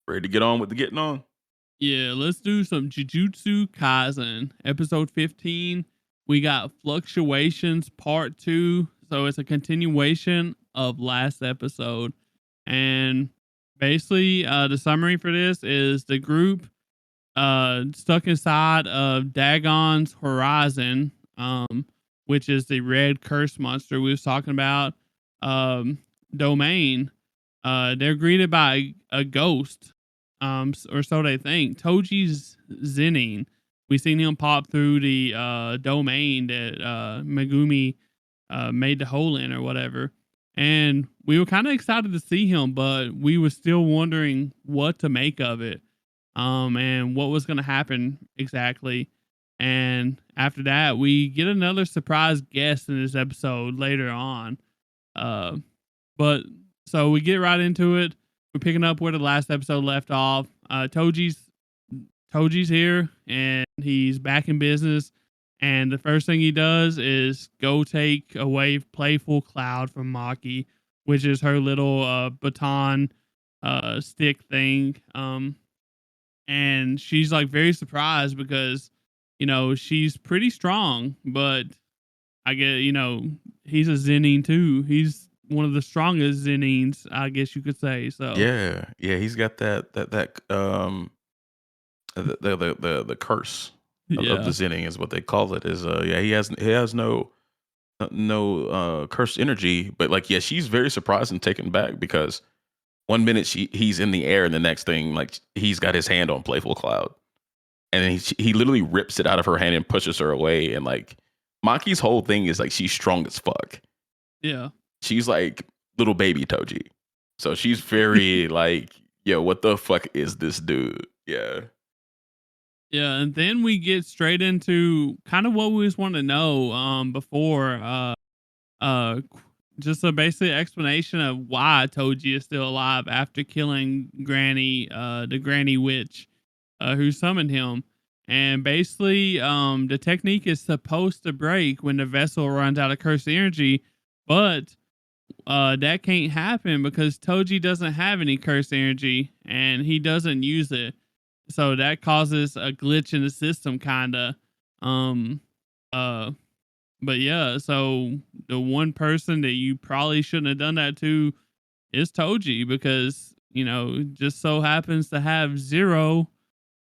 Ready to get on with the getting on? Yeah, let's do some Jujutsu Kaisen. Episode 15. We got Fluctuations Part 2. So it's a continuation of last episode. And basically, the summary for this is the group stuck inside of Dagon's Horizon, which is the red curse monster we was talking about, um, domain. They're greeted by a ghost, or so they think. Toji's Zinning. We seen him pop through the domain that Megumi made the hole in or whatever. And we were kind of excited to see him, but we were still wondering what to make of it, and what was going to happen exactly. And after that, we get another surprise guest in this episode later on. Uh, but so we get right into it. We're picking up where the last episode left off. Toji's here and he's back in business. And the first thing he does is go take away Playful Cloud from Maki, which is her little baton stick thing. And she's like very surprised because she's pretty strong, but I get he's a Zenin too. He's one of the strongest Zenins, I guess you could say. So Yeah, yeah. He's got the curse of the yeah, zinning is what they call it. Is yeah, he has no cursed energy, but like yeah, she's very surprised and taken back because one minute he's in the air and the next thing like he's got his hand on Playful Cloud, and then he literally rips it out of her hand and pushes her away, and like Maki's whole thing is like she's strong as fuck. yeah. She's like little baby Toji. So she's very like, yo, what the fuck is this dude? Yeah. Yeah, and then we get straight into kind of what we just want to know before uh just a basic explanation of why Toji is still alive after killing Granny, the Granny Witch, who summoned him. And basically, the technique is supposed to break when the vessel runs out of cursed energy, but that can't happen because Toji doesn't have any cursed energy and he doesn't use it. So that causes a glitch in the system, kinda. Um, uh, but yeah, so the one person that you probably shouldn't have done that to is Toji because just so happens to have zero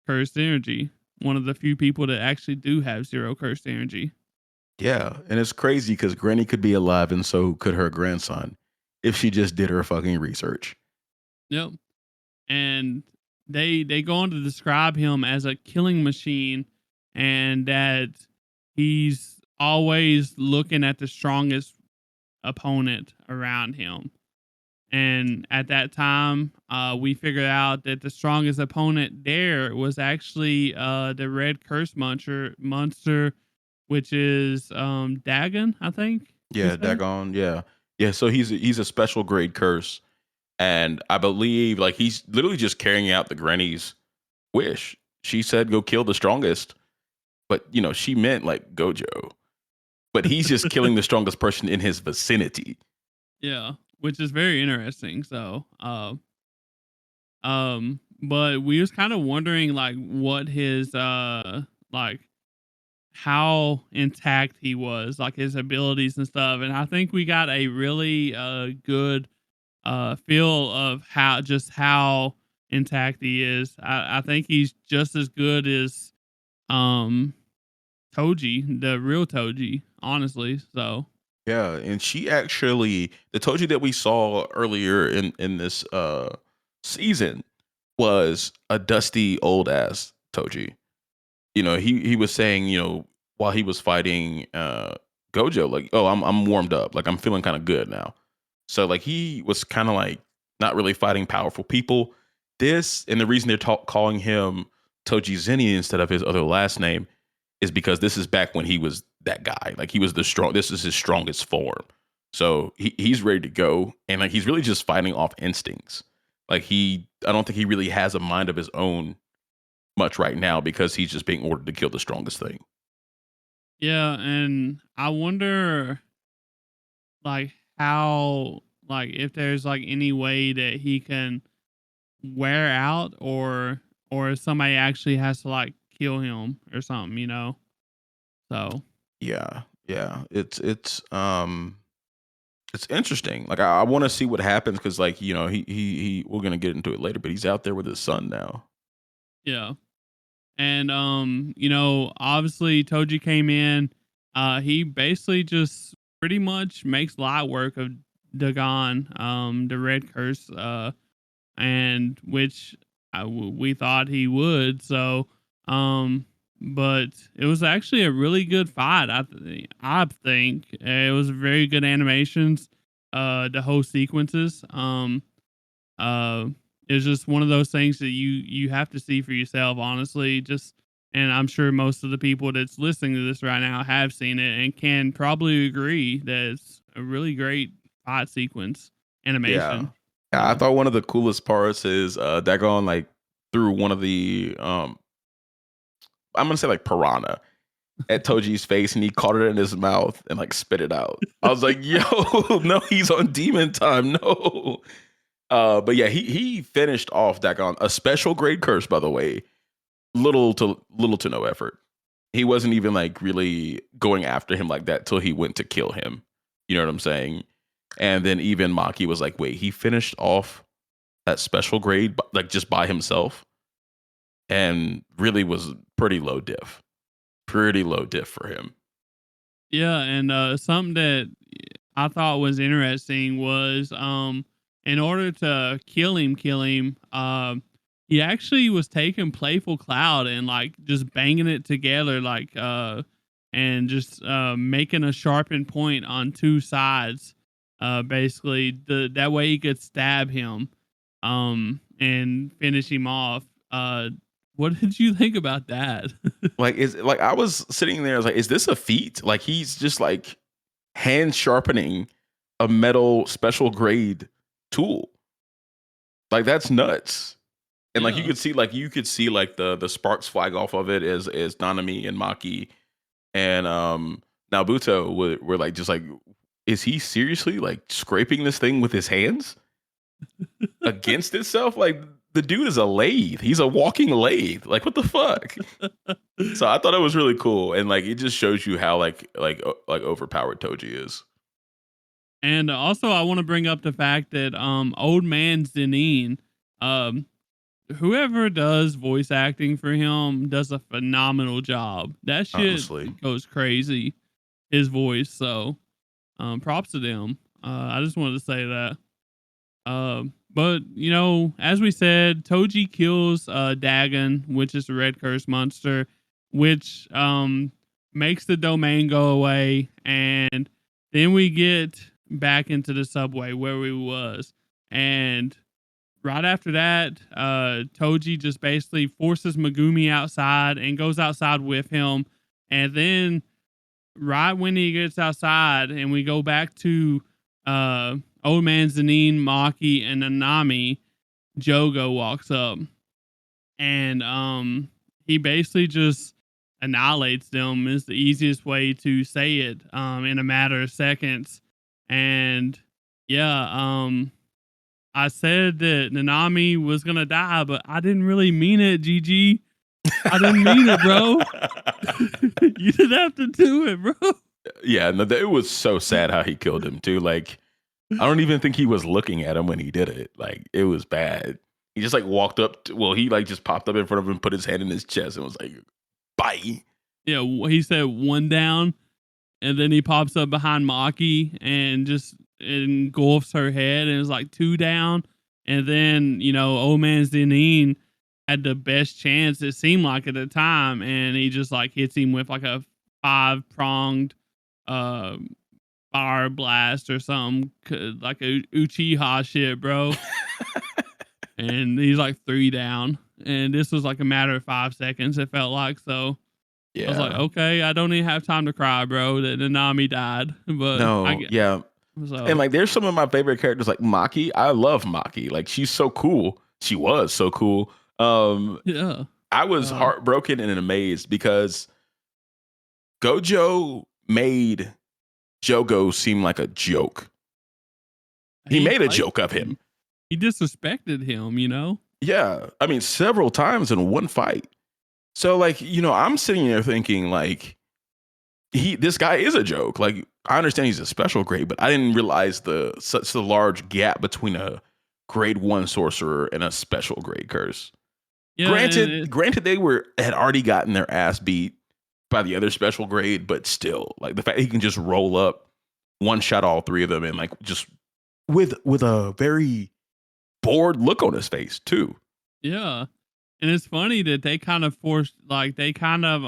cursed energy. One of the few people that actually do have zero cursed energy. Yeah. And it's crazy because Granny could be alive and so could her grandson if she just did her fucking research. Yep. And they go on to describe him as a killing machine, and that he's always looking at the strongest opponent around him. And at that time, we figured out that the strongest opponent there was actually the red curse monster, which is Dagon, I think we Yeah, said. daggone. Yeah. Yeah. So he's a special grade curse. And I believe like he's literally just carrying out the granny's wish. She said go kill the strongest, but she meant like Gojo. But he's just killing the strongest person in his vicinity. Yeah, which is very interesting. So, but we was kind of wondering like what his like how intact he was, like his abilities and stuff. And I think we got a really good feel of how intact he is. I think he's just as good as um Toji, the real Toji, honestly. So Yeah, and she actually the Toji that we saw earlier in this season was a dusty old ass Toji. He was saying, while he was fighting Gojo, like, oh, I'm warmed up, like I'm feeling kind of good now. So like he was kind of like not really fighting powerful people. This and the reason they're calling him Toji Zenny instead of his other last name is because this is back when he was that guy. Like he was the strong. This is his strongest form. So he's ready to go, and like he's really just fighting off instincts. Like I don't think he really has a mind of his own much right now because he's just being ordered to kill the strongest thing. yeah, and I wonder like how, like if there's like any way that he can wear out, or somebody actually has to like kill him or something, you know. So Yeah, yeah. It's interesting. Like I want to see what happens because like he we're gonna get into it later, but he's out there with his son now. yeah. And obviously Toji came in. He basically just pretty much makes light work of Dagon, the red curse, and which we thought he would. So, but it was actually a really good fight. I think it was very good animations. The whole sequences. Uh, it's just one of those things that you have to see for yourself, honestly. Just and I'm sure most of the people that's listening to this right now have seen it and can probably agree that it's a really great fight sequence Yeah. animation. Yeah, I So thought one of the coolest parts is Dagon like threw one of the I'm gonna say like piranha at Toji's face and he caught it in his mouth and like spit it out. I was like, yo, no, he's on demon time. No. But yeah, he finished off Dagon, a special grade curse, by the way. Little to no effort. He wasn't even like really going after him like that till he went to kill him. You know what I'm saying? And then even Maki was like, wait, he finished off that special grade like just by himself and really was pretty low diff. Pretty low diff for him. yeah, and something that I thought was interesting was in order to kill him, he actually was taking Playful Cloud and like just banging it together like and just making a sharpened point on two sides. Basically that way he could stab him and finish him off. What did you think about that? Like is like I was sitting there, I was like, is this a feat? Like he's just like hand sharpening a metal special grade tool. Like that's nuts. And like Yeah. you could see like the sparks flag off of it as Nanami and Maki and Nabuto were like just like, is he seriously like scraping this thing with his hands against itself? Like the dude is a lathe. He's a walking lathe. Like what the fuck? So I thought it was really cool, and like it just shows you how like overpowered Toji is. And also, I want to bring up the fact that old man Zenine, um, whoever does voice acting for him does a phenomenal job. That shit Honestly, goes crazy. His voice, so props to them. I just wanted to say that. But as we said, Toji kills Dagon, which is the red curse monster, which makes the domain go away, and then we get back into the subway where we was, and right after that, Toji just basically forces Megumi outside and goes outside with him, and then right when he gets outside and we go back to old man Zanine, Maki, and Nanami, Jogo walks up and he basically just annihilates them is the easiest way to say it in a matter of seconds. And yeah, I said that Nanami was gonna die, but I didn't really mean it, GG. I didn't mean it, bro. You didn't have to do it, bro. yeah, no, it was so sad how he killed him too. Like I don't even think he was looking at him when he did it. Like it was bad. He just like walked up. He like just popped up in front of him, put his hand in his chest, and was like, "Bye." Yeah, he said one down, and then he pops up behind Maki and just engulfs her head, and it's like two down. And then old man Zenine had the best chance it seemed like at the time, and he just like hits him with like a 5-pronged uh fire blast or something like a Uchiha shit, bro. And he's like 3 down, and this was like a matter of 5 seconds. It felt like so. I was like, Yeah. okay, I don't even have time to cry, bro. That Nanami died, but I No. get Yeah. And so like, there's some of my favorite characters, like Maki. I love Maki. Like, she's so cool. She was so cool. yeah. I was Uh, heartbroken and amazed because Gojo made Jogo seem like a joke. He he made a played joke of him. him. He disrespected him. Yeah, I mean, several times in one fight. So, like, I'm sitting there thinking, like, this guy is a joke. Like, I understand he's a special grade, but I didn't realize such a large gap between a grade 1 sorcerer and a special grade curse. Yeah, and Granted, they had already gotten their ass beat by the other special grade, but still, like the fact he can just roll up, one shot all three of them, and like just with a very bored look on his face too. yeah. And it's funny that they kind of forced, like, they kind of,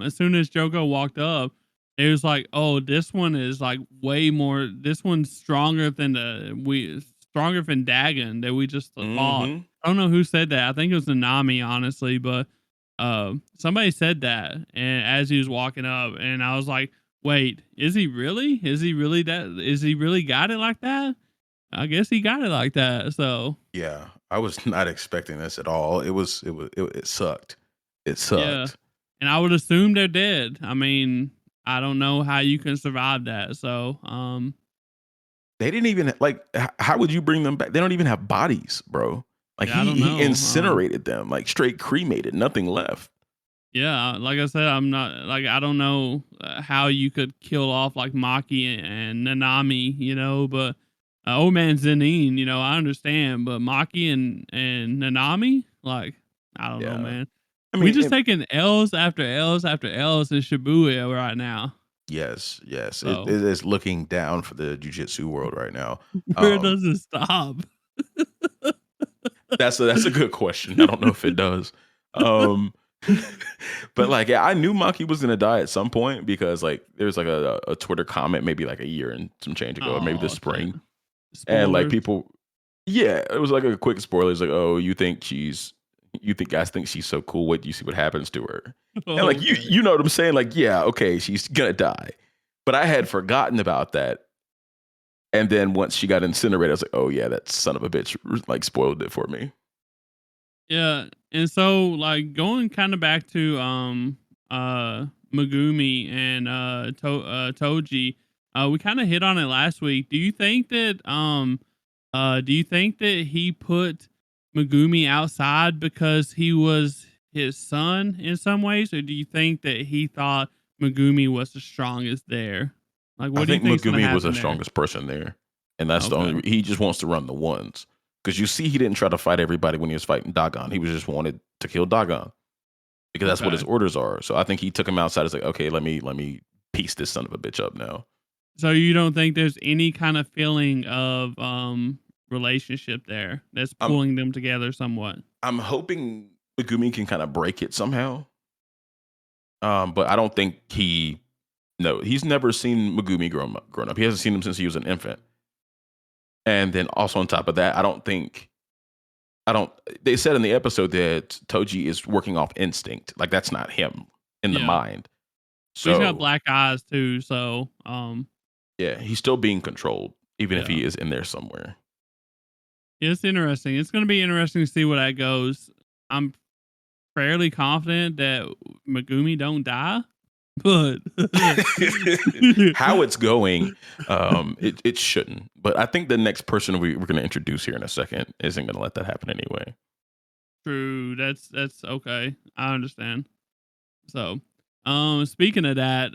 as soon as Jogo walked up, it was like, oh, this one is like way more, this one's stronger than stronger than Dagon that we just fought. Hmm. I don't know who said that. I think it was Nanami, honestly, but somebody said that, and as he was walking up, and I was like, wait, is he really? Is he really that? Is he really got it like that? I guess he got it like that. So Yeah, I was not expecting this at all. It sucked. It yeah. sucked. And I would assume they're dead. I mean, I don't know how you can survive that. So, They didn't even like. How would you bring them back? They don't even have bodies, bro. Like yeah, I he don't he know. incinerated them, like straight cremated, nothing left. Yeah, like I said, I'm not like I don't know how you could kill off like Maki and Nanami, but old man Zenin, I understand, but Maki and Nanami, like I don't know, Yeah, man. I We mean, just taking L's after L's after L's in Shibuya right now. yes, yes, it So is looking down for the jujitsu world right now. where Um, does it stop? that's a good question. I don't know if it does. Um, but like, yeah, I knew Maki was gonna die at some point because like there was like a Twitter comment maybe like a year and some change ago, or maybe this Oh shit! spring, and like Spoilers. people, yeah, it was like a quick spoiler. It's like, oh, you think guys think she's so cool. Wait, you see what happens to her, and like you Okay. you know what I'm saying? Like, yeah, okay, she's gonna die, but I had forgotten about that. And then once she got incinerated, I was like, oh yeah, that son of a bitch like spoiled it for me. Yeah, and so like going kind of back to Megumi and Toji, we kind of hit on it last week. Do you think that he put Megumi outside because he was his son in some ways, or do you think that he thought Megumi was the strongest there? Like, I what do you think think's gonna Megumi was the happen there? strongest person there, and that's the Okay, only. He just wants to run the ones because you see, he didn't try to fight everybody when he was fighting Dagon. He was just wanted to kill Dagon because that's what his okay. orders are. So I think he took him outside. It's like, okay, let me piece this son of a bitch up now. So you don't think there's any kind of feeling of relationship there that's I'm pulling them together somewhat? I'm hoping Megumi can kind of break it somehow. But I don't think he. No, he's never seen Megumi grown up. He hasn't seen him since he was an infant. And then also on top of that, I don't. They said in the episode that Toji is working off instinct. Like that's not him in the Yeah. mind. But he's got So black eyes too, so yeah, he's still being controlled, even if yeah. he is in there somewhere. It's interesting. It's gonna be interesting to see where that goes. I'm fairly confident that Megumi don't die, but How it's going, it shouldn't. But I think the next person we're going to introduce here in a second isn't going to let that happen anyway. true. That's okay. I understand. So, speaking of that,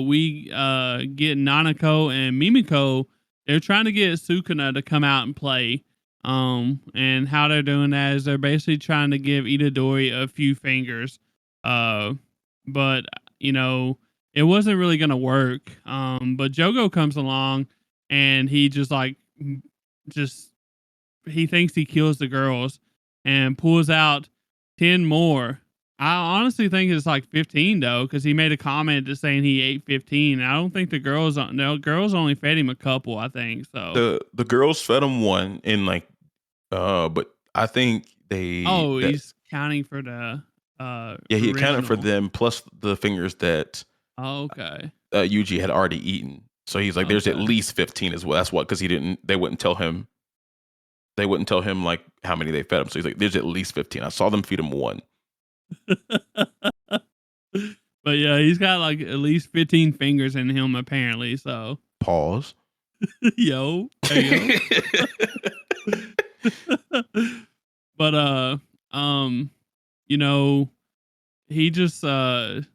we get Nanako and Mimiko. They're trying to get Sukuna to come out and play. And how they're doing that is they're basically trying to give Itadori a few fingers. Uh, but it wasn't really gonna work. But Jogo comes along and he just like just he thinks he kills the girls and pulls out 10 more. I honestly think it's like 15 though, because he made a comment just saying he ate 15. I don't think the girls, no, girls only fed him a couple, I think. So, The girls fed him one in like, but I think oh, that he's counting for the yeah, he accounted for original. them plus the fingers that Okay. Yuji had already eaten. So he's like, there's at Okay. least 15 as well. That's what, because he didn't. They wouldn't tell him. They wouldn't tell him like how many they fed him. So he's like, there's at least 15. I saw them feed him one. But yeah, he's got like at least 15 fingers in him apparently. So, Pause. yo, hey yo. But you know, he just and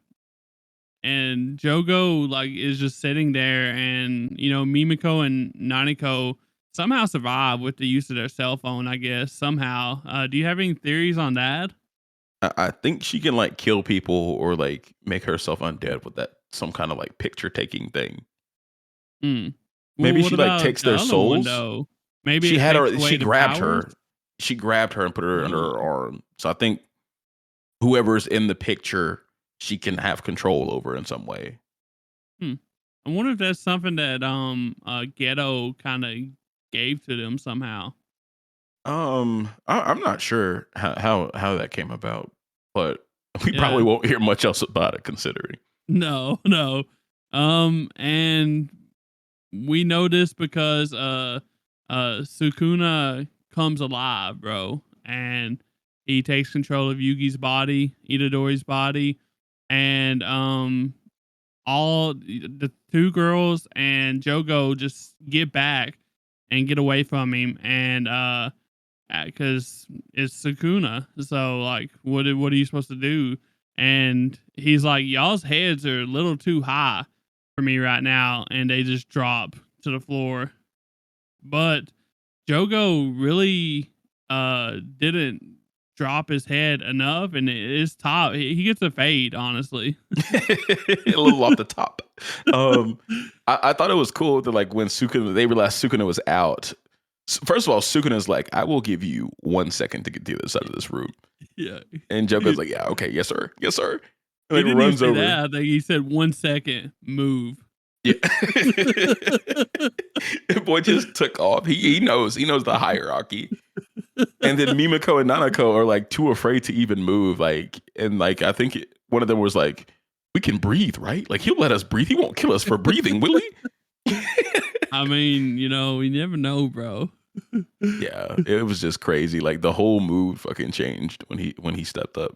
Jogo like is just sitting there, and Mimiko and Naniko somehow survive with the use of their cell phone. I guess somehow. Do you have any theories on that? I think she can like kill people or like make herself undead with that some kind of like picture taking thing. Mm. Well, Maybe what she like about takes the their other one souls. though? Maybe She it had takes her. away She the grabbed powers. her. She grabbed her and put her under her Oh. arm. So I think whoever's in the picture, she can have control over in some way. Hmm. I wonder if that's something that Ghetto kind of gave to them somehow. I'm not sure how that came about, but we probably Yeah. won't hear much else about it considering. No, no. And we know this because Sukuna comes alive, bro, and he takes control of Yugi's body, Itadori's body, and all the two girls and Jogo just get back and get away from him, and because it's Sukuna. So like, what are you supposed to do? And he's like, y'all's heads are a little too high for me right now, and they just drop to the floor. But Jogo really didn't drop his head enough, and his top he gets a fade, honestly. A little off the top. I thought it was cool that like when Sukuna they realized Sukuna was out. First of all, Sukuna's like, I will give you 1 second to get to the other side of this room. Yeah. And Joko's like, yeah, okay, yes, sir. Yes, sir. And He like didn't even runs say over. that. I think he said 1 second, move. Yeah. Boy just took off. He knows the hierarchy. And then Mimiko and Nanako are like too afraid to even move. Like, and like I think one of them was like, we can breathe, right? Like he'll let us breathe. He won't kill us for breathing, will he? I mean, you never know, bro. Yeah, it was just crazy. Like the whole mood fucking changed when he stepped up.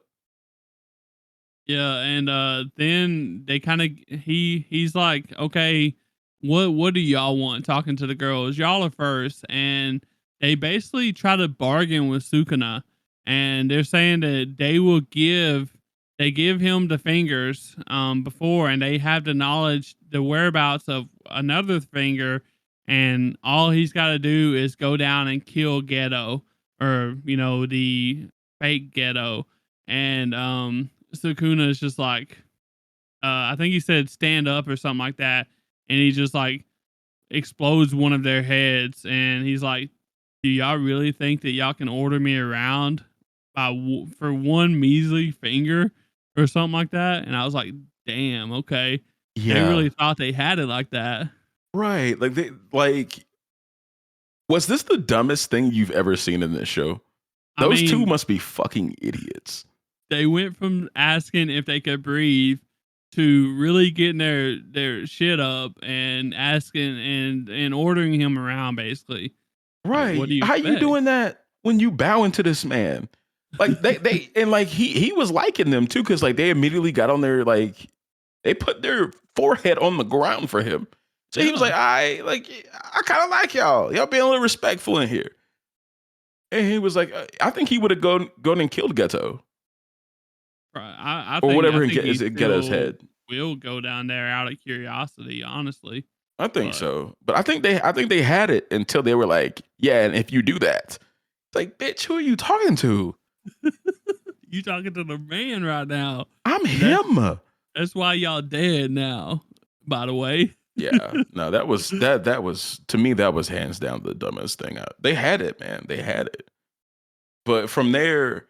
Yeah, and then they kind of he's like, okay, what do y'all want? Talking to the girls, y'all are first, and they basically try to bargain with Sukuna, and they're saying that they give him the fingers before, and they have the knowledge, the whereabouts of another finger, and all he's got to do is go down and kill Ghetto, or the fake Ghetto, and Sukuna is just like, I think he said stand up or something like that, and he just like explodes one of their heads, and he's like, "Do y'all really think that y'all can order me around for one measly finger or something like that?" And I was like, "Damn, okay." They Yeah, really thought they had it like that. right. Like they like. Was this the dumbest thing you've ever seen in this show? I Those two mean, must be fucking idiots. they went from asking if they could breathe to really getting their shit up and asking and ordering him around, basically. Like, what Right. do you How you expect? doing that when you bow into this man? Like they and like he was liking them too, because like they immediately got on their like they put their forehead on the ground for him. So he was Yeah. like, I kind of like y'all. Y'all being a little respectful in here. And he was like, I think he would have gone and killed Ghetto Right. I or think I whatever and think get he is it Ghetto's still head. will go down there out of curiosity, honestly. I think But so, but I think they had it until they were like, yeah, and if you do that, it's like, bitch, who are you talking to? you talking to the man right now. I'm And him. that's why y'all dead now, by the way. Yeah, no, that was to me that was hands down the dumbest thing. They had it, man. They had it. But from there,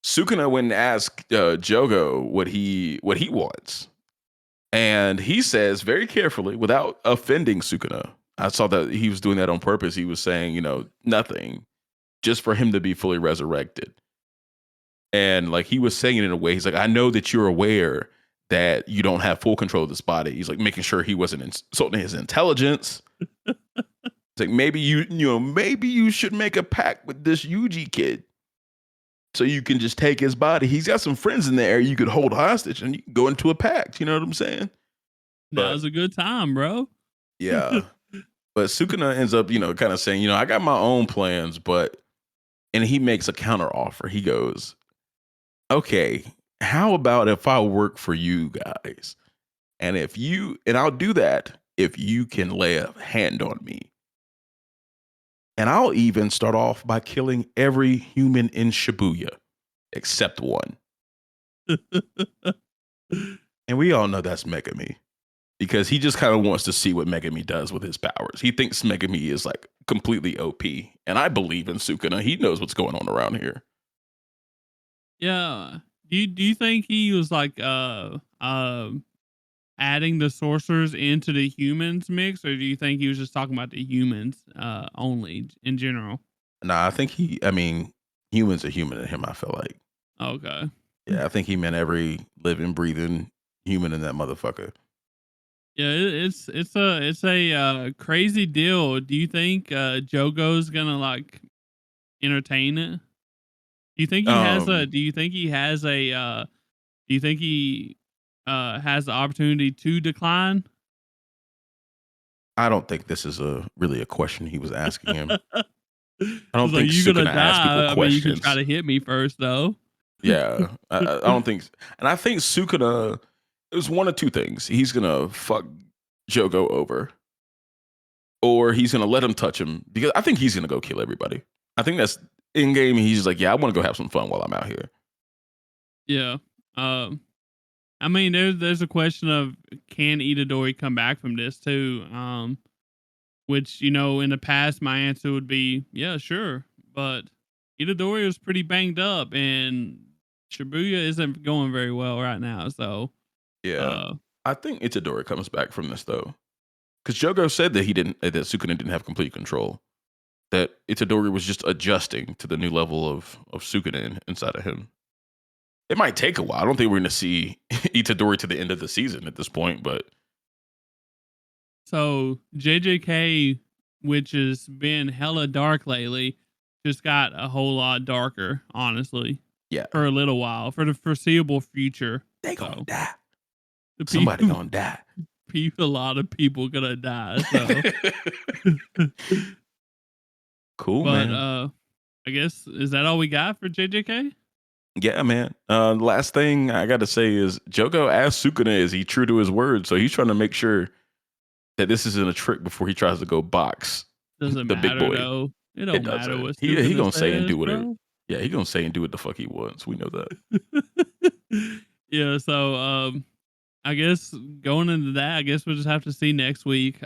Sukuna went and asked Jogo what he wants, and he says very carefully, without offending Sukuna. I saw that he was doing that on purpose. He was saying, nothing, just for him to be fully resurrected. And like he was saying it in a way, he's like, I know that you're aware that you don't have full control of this body. He's like making sure he wasn't insulting his intelligence. It's like maybe you should make a pact with this Yuji kid so you can just take his body. He's got some friends in there you could hold hostage and you can go into a pact. You know what I'm saying? That But was a good time, bro. yeah, but Sukuna ends up, kind of saying, I got my own plans, but and he makes a counter offer. He goes, "Okay, how about if I work for you guys? And I'll do that if you can lay a hand on me. And I'll even start off by killing every human in Shibuya except one." And we all know that's Megami because he just kind of wants to see what Megami does with his powers. He thinks Megami is like completely OP. And I believe in Sukuna. He knows what's going on around here. Yeah. Do you think he was like adding the sorcerers into the humans mix, or do you think he was just talking about the humans only in general? Nah, I mean, humans are human to him, I feel like. Okay. Yeah, I think he meant every living, breathing human in that motherfucker. Yeah, it's a crazy deal. Do you think Jogo's gonna like entertain it? Do you think he has a Um, do you think he has a do you think he has the opportunity to decline? I don't think this is really a question he was asking him. I It's don't like think you gonna Sukuna asks people die. I mean, you can try questions. to hit me first though. Yeah, I don't think, and I think Sukuna. It was one of two things. He's gonna fuck Jogo over, or he's gonna let him touch him because I think he's gonna go kill everybody. I think that's in game. He's like, yeah, I want to go have some fun while I'm out here. Yeah. Um I mean there's a question of can Itadori come back from this too? Which, in the past my answer would be, yeah, sure. But Itadori was pretty banged up and Shibuya isn't going very well right now. So Yeah, uh I think Itadori comes back from this though, because Jogo said that that Sukuna didn't have complete control. That Itadori was just adjusting to the new level of Sukuna inside of him. It might take a while. I don't think we're going to see Itadori to the end of the season at this point, but so JJK, which has been hella dark lately, just got a whole lot darker, honestly, yeah, for a little while, for the foreseeable future. they gonna So die. the Somebody people, gonna die. a lot of people gonna die. So, Cool, but man. I guess is that all we got for JJK? Yeah, man. Last thing I got to say is Jogo asked Sukuna, is he true to his word? So he's trying to make sure that this isn't a trick before he tries to go box Doesn't the big matter boy. though. It It don't matter doesn't. what He Sukuna gonna say and says, do whatever. bro. Yeah, he gonna say and do what the fuck he wants. We know that. Yeah. So I guess going into that, I guess we'll just have to see next week.